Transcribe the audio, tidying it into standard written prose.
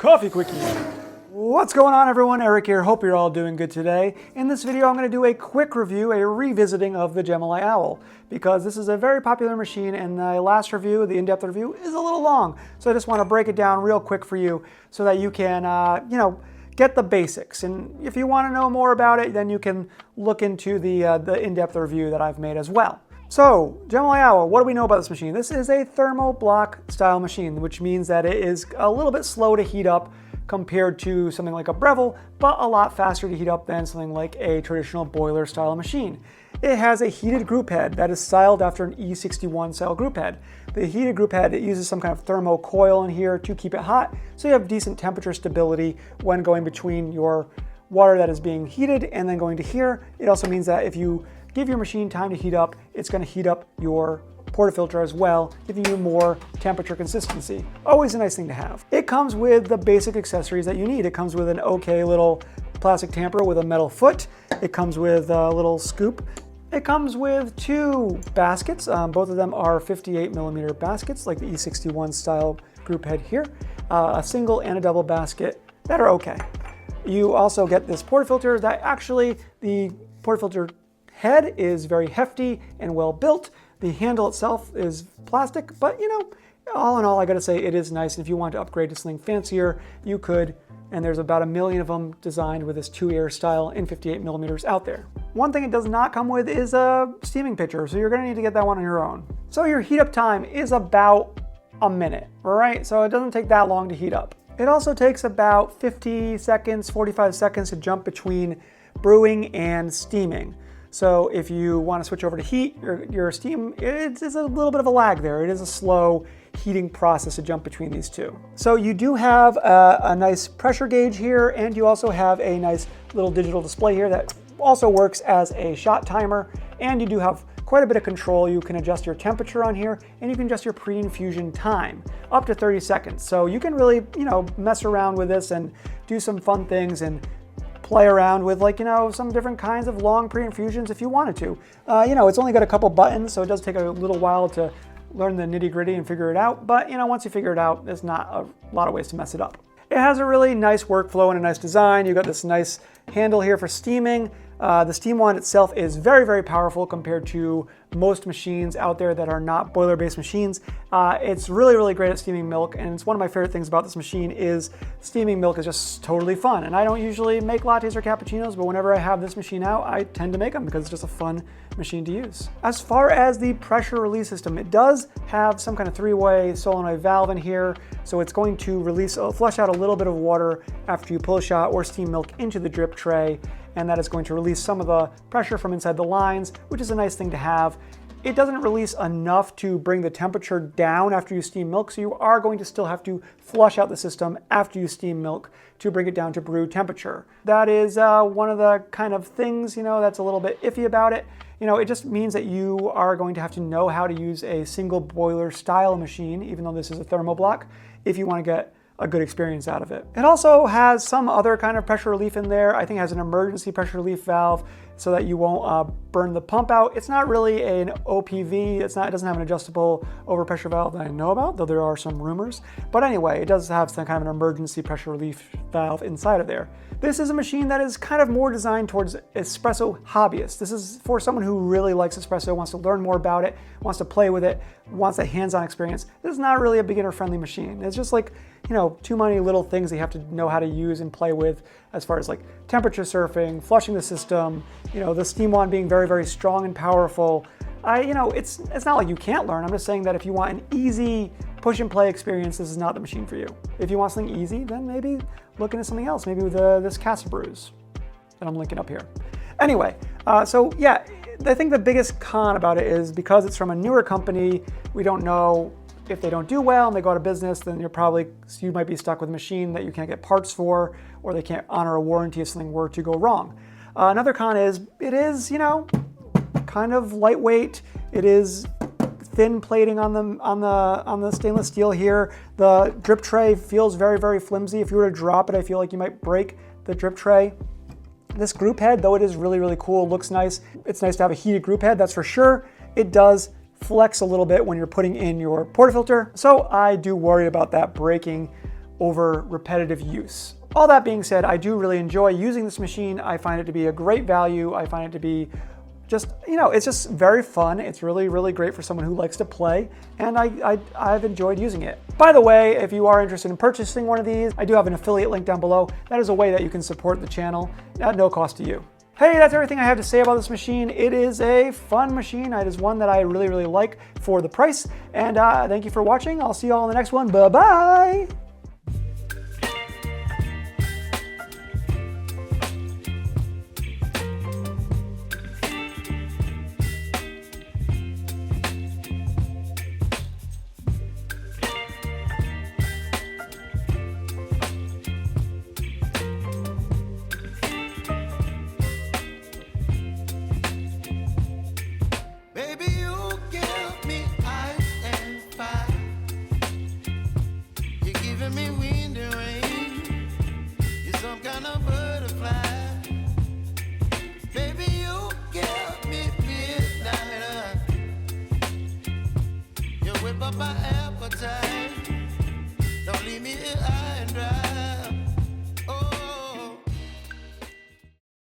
Coffee Quickie. What's going on, everyone? Eric here. Hope you're all doing good today. In this video, I'm going to do a quick review, a revisiting of the Gemilai Owl, because this is a very popular machine, and the last review, the in-depth review, is a little long. So I just want to break it down real quick for you so that you can, get the basics. And if you want to know more about it, then you can look into the in-depth review that I've made as well. So, Gemilai Owl, what do we know about this machine? This is a thermal block style machine, which means that it is a little bit slow to heat up compared to something like a Breville, but a lot faster to heat up than something like a traditional boiler style machine. It has a heated group head that is styled after an E61 style group head. The heated group head, it uses some kind of thermocoil in here to keep it hot, so you have decent temperature stability when going between your water that is being heated and then going to here. It also means that if you give your machine time to heat up, it's going to heat up your portafilter as well, giving you more temperature consistency. Always a nice thing to have. It comes with the basic accessories that you need. It comes with an okay little plastic tamper with a metal foot. It comes with a little scoop. It comes with two baskets. Both of them are 58mm baskets, like the E61 style group head here. A single and a double basket that are okay. You also get this portafilter that actually, the portafilter head is very hefty and well built. The handle itself is plastic, but all in all, I gotta say it is nice. And if you want to upgrade to something fancier, you could. And there's about 1 million of them designed with this 2-air style in 58mm out there. One thing it does not come with is a steaming pitcher, so you're gonna need to get that one on your own. So your heat up time is about a minute, all right? So it doesn't take that long to heat up. It also takes about 50 seconds, 45 seconds to jump between brewing and steaming. So if you want to switch over to heat, your steam, it's a little bit of a lag there. It is a slow heating process to jump between these two. So you do have a nice pressure gauge here, and you also have a nice little digital display here that also works as a shot timer, and you do have quite a bit of control. You can adjust your temperature on here, and you can adjust your pre-infusion time up to 30 seconds. So you can really, mess around with this and do some fun things and play around with some different kinds of long pre-infusions if you wanted to. It's only got a couple buttons, so it does take a little while to learn the nitty-gritty and figure it out, but once you figure it out, there's not a lot of ways to mess it up. It has a really nice workflow and a nice design. You've got this nice handle here for steaming. The steam wand itself is very, very powerful compared to most machines out there that are not boiler-based machines. It's really, really great at steaming milk, and it's one of my favorite things about this machine is steaming milk is just totally fun. And I don't usually make lattes or cappuccinos, but whenever I have this machine out, I tend to make them because it's just a fun machine to use. As far as the pressure release system, it does have some kind of 3-way solenoid valve in here, so it's going to flush out a little bit of water after you pull a shot or steam milk into the drip tray, and that is going to release some of the pressure from inside the lines, which is a nice thing to have. It doesn't release enough to bring the temperature down after you steam milk, so you are going to still have to flush out the system after you steam milk to bring it down to brew temperature. That is one of the kind of things, that's a little bit iffy about it. It just means that you are going to have to know how to use a single boiler style machine, even though this is a thermoblock, if you want to get a good experience out of it. It also has some other kind of pressure relief in there. I think it has an emergency pressure relief valve so that you won't burn the pump out. It's not really an OPV. It doesn't have an adjustable overpressure valve that I know about, though there are some rumors. But anyway, it does have some kind of an emergency pressure relief valve inside of there. This is a machine that is kind of more designed towards espresso hobbyists. This is for someone who really likes espresso, wants to learn more about it, wants to play with it, wants a hands-on experience. This is not really a beginner-friendly machine. It's just like, too many little things that you have to know how to use and play with as far as like temperature surfing, flushing the system, the steam wand being very, very strong and powerful. It's not like you can't learn. I'm just saying that if you want an easy push and play experience, this is not the machine for you. If you want something easy, then maybe look into something else, maybe with this Casa Brews that I'm linking up here. Anyway, so yeah, I think the biggest con about it is because it's from a newer company, we don't know if they don't do well and they go out of business, then you might be stuck with a machine that you can't get parts for, or they can't honor a warranty if something were to go wrong. Another con is it is, kind of lightweight. It is thin plating on the stainless steel here. The drip tray feels very, very flimsy. If you were to drop it, I feel like you might break the drip tray. This group head, though it is really, really cool, looks nice. It's nice to have a heated group head, that's for sure. It does flex a little bit when you're putting in your portafilter, so I do worry about that breaking over repetitive use. All that being said, I do really enjoy using this machine. I find it to be a great value. I find it to be just, it's just very fun. It's really, really great for someone who likes to play, and I've enjoyed using it. By the way, if you are interested in purchasing one of these, I do have an affiliate link down below. That is a way that you can support the channel at no cost to you. Hey, that's everything I have to say about this machine. It is a fun machine. It is one that I really, really like for the price. And thank you for watching. I'll see you all in the next one. Bye-bye. Me wind and rain, you're some kind of butterfly. Baby, you give me midnight. You whip up my appetite. Don't leave me here high and dry.